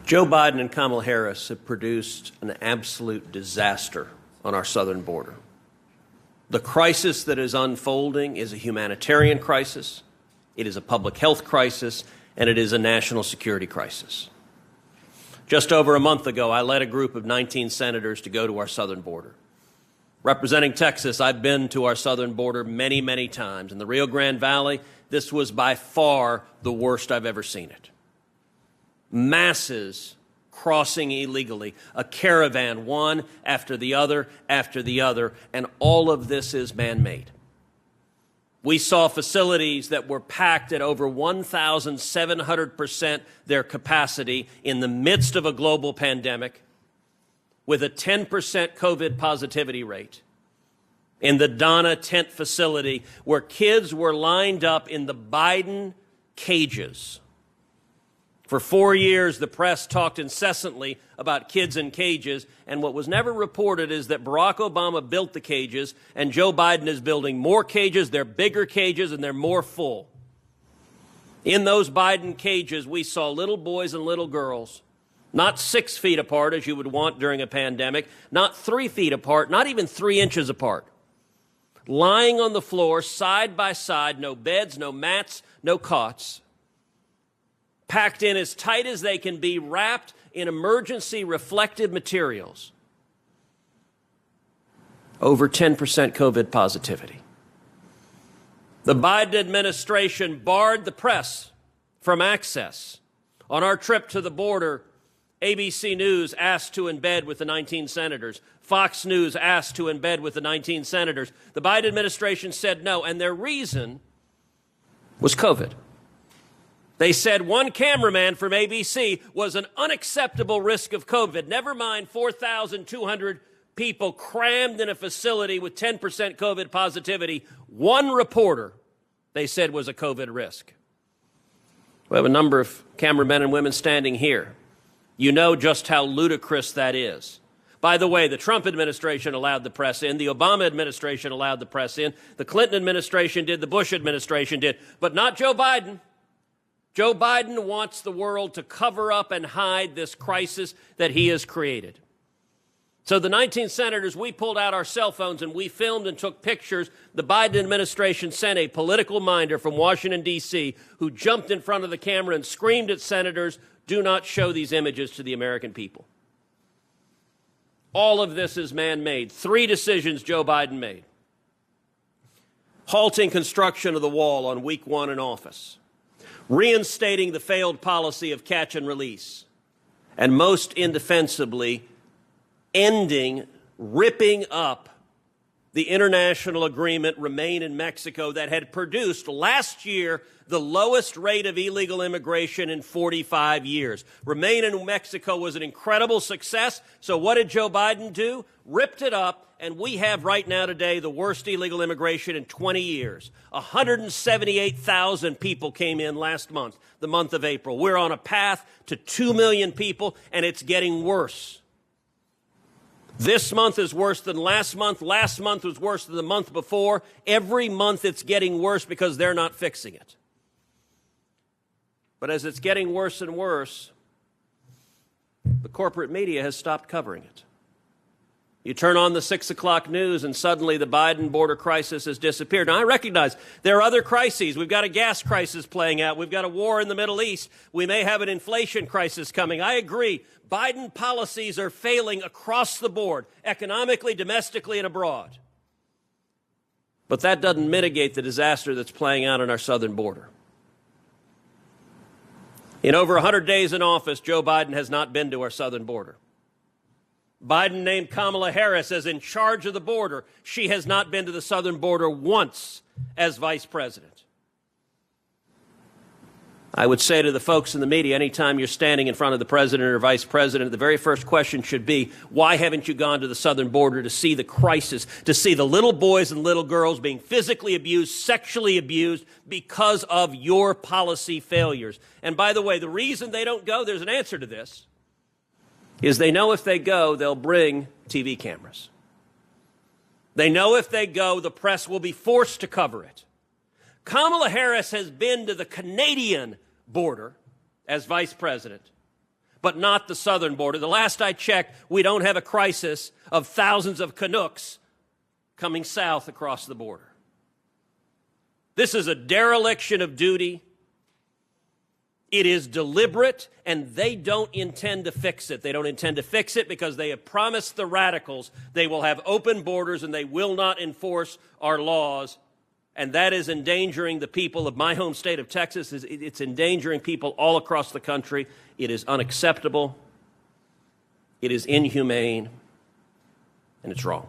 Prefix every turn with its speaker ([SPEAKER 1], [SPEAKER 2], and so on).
[SPEAKER 1] Joe Biden and Kamala Harris have produced an absolute disaster on our southern border. The crisis that is unfolding is a humanitarian crisis, it is a public health crisis, and it is a national security crisis. Just over a month ago, I led a group of 19 senators to go to our southern border. Representing Texas, I've been to our southern border many, many times. In the Rio Grande Valley, this was by far the worst I've ever seen it. Masses crossing illegally, a caravan, one after the other, and all of this is man-made. We saw facilities that were packed at over 1,700% their capacity in the midst of a global pandemic with a 10% COVID positivity rate. In the Donna tent facility where kids were lined up in the Biden cages. For 4 years, the press talked incessantly about kids in cages, and what was never reported is that Barack Obama built the cages, and Joe Biden is building more cages. They're bigger cages, and they're more full. In those Biden cages, we saw little boys and little girls, not 6 feet apart, as you would want during a pandemic, not 3 feet apart, not even 3 inches apart, lying on the floor, side by side, no beds, no mats, no cots, packed in as tight as they can be, wrapped in emergency reflective materials. Over 10% COVID positivity. The Biden administration barred the press from access. On our trip to the border, ABC News asked to embed with the 19 senators. Fox News asked to embed with the 19 senators. The Biden administration said no, and their reason was COVID. They said one cameraman from ABC was an unacceptable risk of COVID. Never mind 4,200 people crammed in a facility with 10% COVID positivity. One reporter, they said, was a COVID risk. We have a number of cameramen and women standing here. You know just how ludicrous that is. By the way, the Trump administration allowed the press in. The Obama administration allowed the press in. The Clinton administration did. The Bush administration did. But not Joe Biden. Joe Biden wants the world to cover up and hide this crisis that he has created. So the 19 senators, we pulled out our cell phones and we filmed and took pictures. The Biden administration sent a political minder from Washington, D.C., who jumped in front of the camera and screamed at senators, "Do not show these images to the American people." All of this is man-made. 3 decisions Joe Biden made. Halting construction of the wall on week 1 in office. Reinstating the failed policy of catch and release, and most indefensibly, ripping up the international agreement Remain in Mexico that had produced last year the lowest rate of illegal immigration in 45 years. Remain in Mexico was an incredible success, so what did Joe Biden do? Ripped it up. And we have right now today the worst illegal immigration in 20 years. 178,000 people came in last month, the month of April. We're on a path to 2 million people, and it's getting worse. This month is worse than last month. Last month was worse than the month before. Every month it's getting worse because they're not fixing it. But as it's getting worse and worse, the corporate media has stopped covering it. You turn on the 6 o'clock news and suddenly the Biden border crisis has disappeared. Now, I recognize there are other crises. We've got a gas crisis playing out. We've got a war in the Middle East. We may have an inflation crisis coming. I agree. Biden policies are failing across the board, economically, domestically, and abroad. But that doesn't mitigate the disaster that's playing out on our southern border. In over 100 days in office, Joe Biden has not been to our southern border. Biden named Kamala Harris as in charge of the border. She has not been to the southern border once as vice president. I would say to the folks in the media, anytime you're standing in front of the president or vice president, the very first question should be, why haven't you gone to the southern border to see the crisis, to see the little boys and little girls being physically abused, sexually abused because of your policy failures? And by the way, the reason they don't go, there's an answer to this, is they know if they go, they'll bring TV cameras. They know if they go, the press will be forced to cover it. Kamala Harris has been to the Canadian border as vice president, but not the southern border. The last I checked, we don't have a crisis of thousands of Canucks coming south across the border. This is a dereliction of duty. It is deliberate, and they don't intend to fix it. They don't intend to fix it because they have promised the radicals they will have open borders and they will not enforce our laws. And that is endangering the people of my home state of Texas. It's endangering people all across the country. It is unacceptable. It is inhumane, and it's wrong.